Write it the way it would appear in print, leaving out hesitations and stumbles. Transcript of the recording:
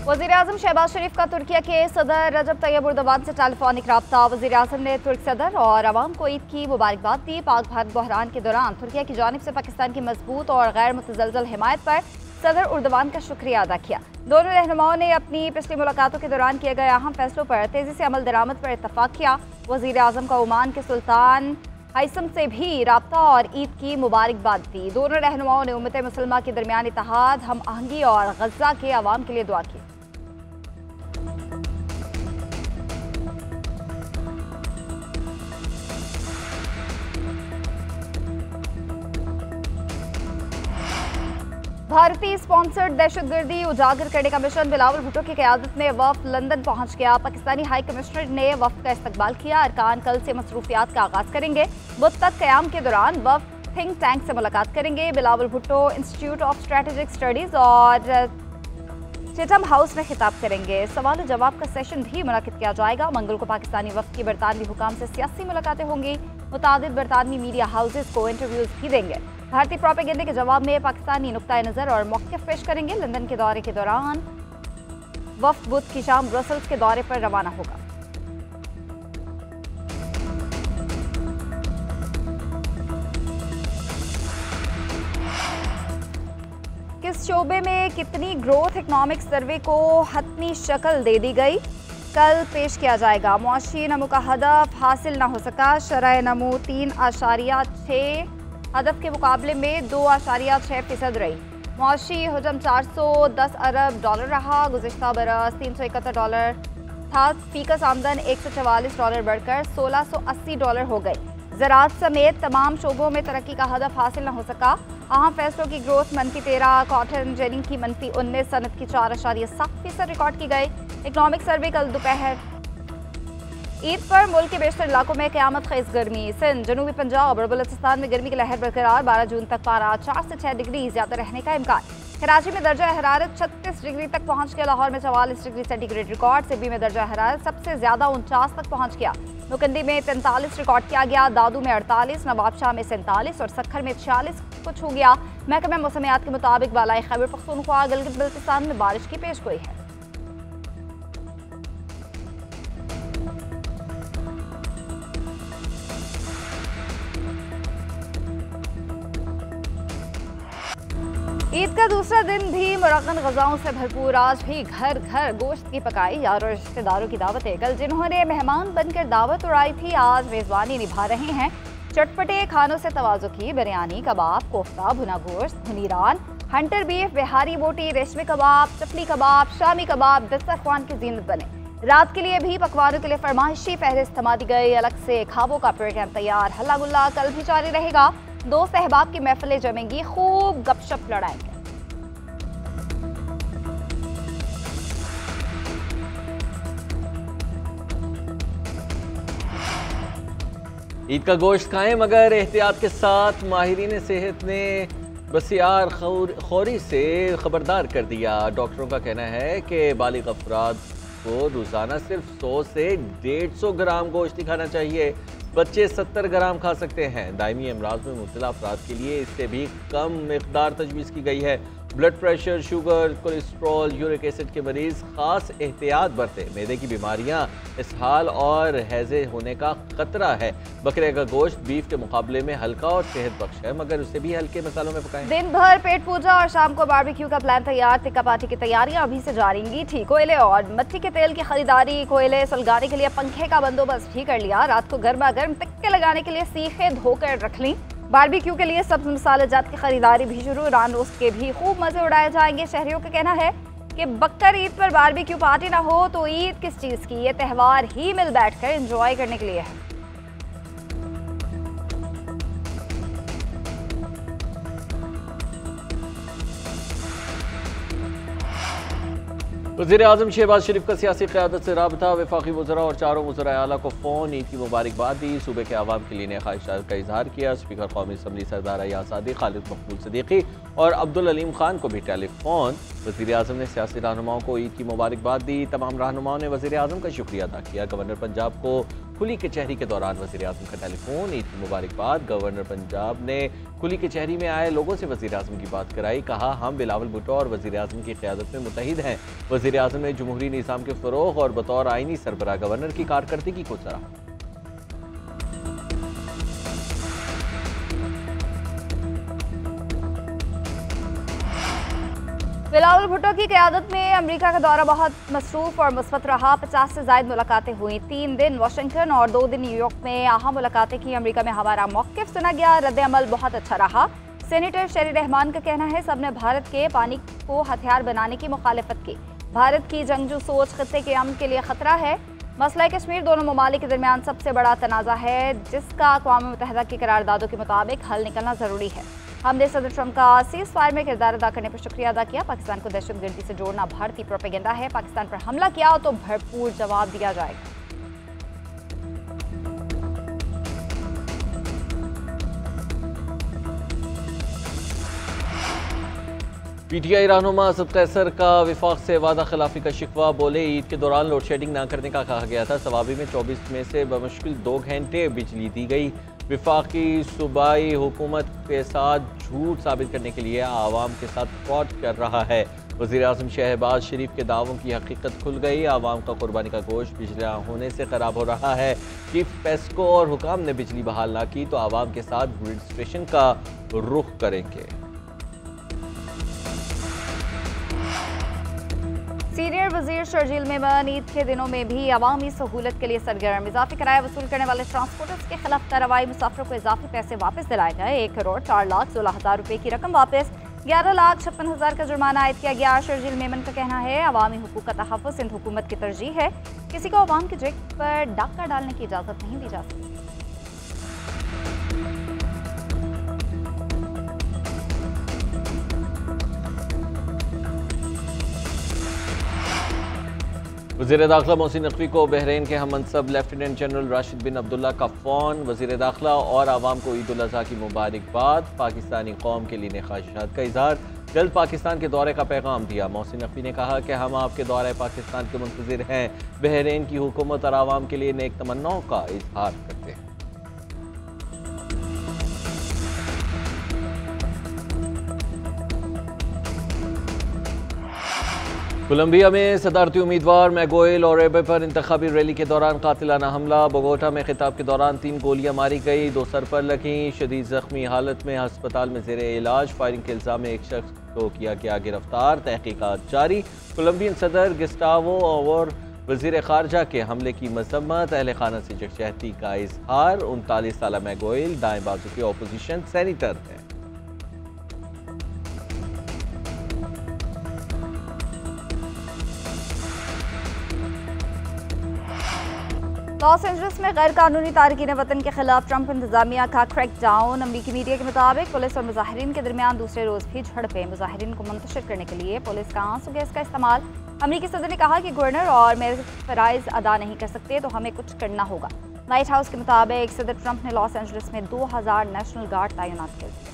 वज़ीर-ए-आज़म शहबाज शरीफ का तुर्किया के सदर रजब तैयब एर्दोगान से टेलीफोनिक रब्ता। वज़ीर-ए-आज़म ने तुर्क सदर और अवाम को ईद की मुबारकबाद दी। पाक भारत बहरान के दौरान तुर्किया की जानिब से पाकिस्तान की मजबूत और गैर मुतज़लज़ल हिमायत पर सदर एर्दोगान का शुक्रिया अदा किया। दोनों रहनुमाओं ने अपनी पिछली मुलाकातों के दौरान किए गए अहम फैसलों पर तेज़ी से अमल दरामद पर इत्तफाक किया। वज़ीर-ए-आज़म का ओमान के सुल्तान हैसम से भी रब्ता और ईद की मुबारकबाद दी। दोनों रहनुमाओं ने उम्मत मुसलमा के दरमियान इत्तेहाद, हम आहंगी और गज़ा के अवाम के लिए दुआ की। भारतीय स्पॉन्सर्ड दहशतगर्दी उजागर करने का मिशन बिलावल भुट्टो की क़यादत में वफ़द लंदन पहुंच गया। पाकिस्तानी हाई कमिश्नर ने वफ़द का इस्तकबाल किया। अरकान कल से मसरूफियात का आगाज़ करेंगे। बुध तक क़याम के दौरान वफ़द थिंक टैंक से मुलाकात करेंगे। Bilawal Bhutto institute of strategic studies और चैथम हाउस में खिताब करेंगे। सवाल जवाब का सेशन भी मुनक़िद किया जाएगा। मंगल को पाकिस्तानी वफ़द की बरतानवी हुकाम से सियासी मुलाकातें होंगी। मुतादिद बरतानवी मीडिया हाउसेस को इंटरव्यूज़ भी देंगे। भारतीय प्रोपेगेंडे के जवाब में पाकिस्तानी नुक्ता नज़र और मौक़िफ़ पेश करेंगे। लंदन के दौरे के दौरान वफ़द बुध की शाम ब्रसल्स के दौरे पर रवाना होगा। किस शोबे में कितनी ग्रोथ इकनॉमिक सर्वे को हतमी शक्ल दे दी गई, कल पेश किया जाएगा। मुआशी नमू का हदफ हासिल न हो सका। शरह नमू 3.6 हदफ के मुकाबले में 2.6% रही। मुआशी हजम $410 अरब रहा। गुज़िश्ता बरस $371 था। फीकस आमदन $144 बढ़कर $1680 हो गई। ज़राअत समेत तमाम शोबों में तरक्की का हदफ हासिल न हो सका। अहम फैसलों की ग्रोथ -13, कॉटन जेनिंग की -19, सनत की 4.7% रिकॉर्ड की गई। इकनॉमिक सर्वे कल दोपहर। ईद पर मुल्क के बेशतर इलाकों में क़यामत ख़ेज़ गर्मी। सिंध, जनूबी पंजाब और बलूचिस्तान में गर्मी की लहर बरकरार। 12 जून तक पारा 4 से 6 डिग्री ज़्यादा रहने का इम्कान। कराची में दर्जा हरारत 36 डिग्री तक पहुँच गया। लाहौर में 44 डिग्री सेंटीग्रेड रिकॉर्ड। सिब्बी में दर्जा हरारत सबसे ज़्यादा 49 तक पहुँच गया। मुकंदी में 43 रिकॉर्ड किया गया। दादू में 48, नवाबशाह में 47 और सक्खर में 46 कुछ हो गया। महकमा मौसमियात के मुताबिक बालाई खैबर पख्तूनख्वा, गिलगित बल्तिस्तान में बारिश की पेशगोई है। ईद का दूसरा दिन भी मुरक्कन ग़ज़ाओं से भरपूर। आज भी घर घर गोश्त की पकाई, यारों रिश्तेदारों की दावतें। कल जिन्होंने मेहमान बनकर दावत उड़ाई थी, आज मेज़बानी निभा रहे हैं। चटपटे खानों से तवाज़ु की। बिरयानी, कबाब, कोफ्ता, भुना गोश्त, भुनी रान, हंटर बीफ, बिहारी बोटी, रेशमी कबाब, चपली कबाब, शामी कबाब दस्तरख्वान की जीनत बने। रात के लिए भी पकवानों के लिए फरमाइशी फहरिस्त थमा दी गई। अलग से खाबों का प्रोग्राम तैयार। हल्ला गुल्ला कल भी जारी रहेगा। दोस्त अहबाब की महफिलें जमेंगी। खूब गपशप लड़ाएंगे। ईद का गोश्त खाएं मगर एहतियात के साथ। माहिरीन सेहत ने बसियार खौरी से खबरदार कर दिया। डॉक्टरों का कहना है कि बालिग अफराद को रोज़ाना सिर्फ 100 से 150 ग्राम गोश्त ही खाना चाहिए। बच्चे 70 ग्राम खा सकते हैं। दायमी अमराज में मुब्तला अफराद के लिए इससे भी कम मिकदार तजवीज़ की गई है। Blood pressure, sugar, cholesterol, uric acid के मरीज़ ख़ास एहतियात बरतें। मैदे की बीमारियाँ, इसहाल और हैज़े होने का ख़तरा है। बकरे का गोश्त बीफ के मुकाबले में हल्का और सेहत बख्श है, मगर उसे भी हल्के मसालों में पकाएं। दिन भर पेट पूजा और शाम को बारबेक्यू का प्लान तैयार। टिक्का पार्टी की तैयारियां अभी से जारी थी। कोयले और मिट्टी के तेल की खरीदारी। कोयले सुलगाने के लिए पंखे का बंदोबस्त भी कर लिया। रात को गर्मा गर्म टिक्के लगाने के लिए सीखे धोकर रख ली। बारबेक्यू के लिए सब्ज मसाले जात की खरीदारी भी शुरू। रान रोस्ट के भी खूब मजे उड़ाए जाएंगे। शहरियों का कहना है कि बकर ईद पर बारबेक्यू पार्टी ना हो तो ईद किस चीज़ की। ये त्यौहार ही मिल बैठकर एंजॉय करने के लिए है। वज़ीर-ए-आज़म शहबाज शरीफ का सियासी क़यादत से राबता। वफाकी वज़रा और चारों वज़राए आला को फ़ोन। ईद की मुबारकबाद दी। सूबे के आवाम के लिए नए ख्वाहिशात का इजहार किया। स्पीकर कौमी असम्बली सरदार अयाज सादिक, खालिद मकबूल सिद्दीकी और अब्दुल अलीम खान को भी टेलीफोन। वज़ीर-ए-आज़म ने सियासी रहनुमाओं को ईद की मुबारकबाद दी। तमाम रहनुमाओं ने वज़ीर-ए-आज़म का शुक्रिया अदा किया। गवर्नर पंजाब को खुली कचहरी के दौरान वज़ीर-ए-आज़म का टेलीफोन, ईद की मुबारकबाद। गवर्नर पंजाब ने खुली कचहरी में आए लोगों से वज़ीर-ए-आज़म की बात कराई। कहा, हम बिलावल भुट्टो और वज़ीर-ए-आज़म की क़यादत में मुत्तहिद हैं। वज़ीर-ए-आज़म ने जमहूरी निज़ाम के फ़रोग़ और बतौर आईनी सरबराह गवर्नर की कारकर्दगी को सराहा। बिलावल भुट्टो की क़यादत में अमेरिका का दौरा बहुत मसरूफ़ और मुस्बत रहा। 50 से ज़ायद मुलाकातें हुई। 3 दिन वाशिंगटन और 2 दिन न्यूयॉर्क में अहम मुलाकातें की। अमेरिका में हमारा मौक़िफ़ सुना गया। रद्द-ए-अमल बहुत अच्छा रहा। सेनेटर शेरी रहमान का कहना है, सबने भारत के पानी को हथियार बनाने की मुखालफत की। भारत की जंगजू सोच खित्ते के अमन के लिए ख़तरा है। मसला कश्मीर दोनों ममालिक के दरमियान सबसे बड़ा तनाज़ा है, जिसका अक़वाम मुत्तहिदा की करारदादों के मुताबिक हल निकलना ज़रूरी है। हमने सदर ट्रंप का सीज़ फायर में किरदार अदा करने पर शुक्रिया अदा किया। पाकिस्तान को दहशतगर्दी से जोड़ना भारतीय प्रोपेगेंडा है। पाकिस्तान पर हमला किया तो भरपूर जवाब दिया जाएगा। पीटीआई रहनुमा असद कैसर का विफाक से वादा खिलाफी का शिकवा। बोले, ईद के दौरान लोड शेडिंग न करने का कहा गया था। सवाबी में 24 में से बमुश्किल 2 घंटे बिजली दी गई। विफाकी सूबाई हुकूमत के साथ झूठ साबित करने के लिए आवाम के साथ फ्रॉड कर रहा है। वज़ीर-ए-आज़म शहबाज शरीफ के दावों की हकीकत खुल गई। आवाम का कुर्बानी का गोश्त बिजली होने से ख़राब हो रहा है। चीफ पेस्को और हुकाम ने बिजली बहाल ना की तो आवाम के साथ ग्रिड स्टेशन का रुख करेंगे। सीनियर वजीर शर्जील मेमन ईद के दिनों में भी अवामी सहूलत के लिए सरगर्म। इजाफी किराया वसूल करने वाले ट्रांसपोर्टर्स के खिलाफ कार्रवाई। मुसाफिरों को इजाफी पैसे वापस दिलाए गए। 1,04,16,000 रुपये की रकम वापस। 11,56,000 का जुर्माना आयद किया गया। शर्जील मेमन का कहना है, अवामी हुकूक का तहफ़्फ़ुज़ सिंध हुकूमत की तरजीह है। किसी को अवाम की जेब पर डाका डालने की इजाज़त नहीं दी जा सकती। वज़ीर दाखिला मोहसिन नकवी को बहरीन के हम मनसब लेफ्टिनेंट जनरल राशिद बिन अब्दुल्ला का फ़ोन। वज़ीर दाखिला और आवाम को ईद उल अज़हा की मुबारकबाद। पाकिस्तानी कौम के लिए नेक ख्वाहिशात का इज़हार। जल्द पाकिस्तान के दौरे का पैगाम दिया। मोहसिन नकवी ने कहा कि हम आपके दौरे पाकिस्तान के मुंतज़िर हैं। बहरीन की हुकूमत और आवाम के लिए नेक तमन्नाओं का इज़हार करते हैं। कोलंबिया में सदारती उम्मीदवार मैगुएल ओरेबे पर इंतखाबी रैली के दौरान कातिलाना हमला। बोगोटा में खिताब के दौरान 3 गोलियां मारी गई, 2 सर पर लगीं। शदीद जख्मी हालत में अस्पताल में ज़ेरे इलाज। फायरिंग के इल्ज़ाम में एक शख्स को किया गया गिरफ्तार। तहकीकात जारी। कोलंबियन सदर गिस्टावो और वज़ीर ख़ारजा के हमले की मज़म्मत। अहले खाना से यकजहती का इजहार। 39 साला मैगुएल दाएं बाजू के अपोजिशन सेनेटर हैं। लॉस एंजलिस में गैर कानूनी तारकीन वतन के खिलाफ ट्रंप इंतजामिया का क्रैकडाउन। अमरीकी मीडिया के मुताबिक पुलिस और मुजाहिरीन के दरमियान दूसरे रोज भी झड़पें। मुजाहिरीन को मुंतशिर करने के लिए पुलिस का आंसू गैस का इस्तेमाल। अमरीकी सदर ने कहा कि गवर्नर और मेयर फराइज अदा नहीं कर सकते तो हमें कुछ करना होगा। व्हाइट हाउस के मुताबिक सदर ट्रंप ने लॉस एंजलिस में 2000 नेशनल गार्ड तैनात कर दिए।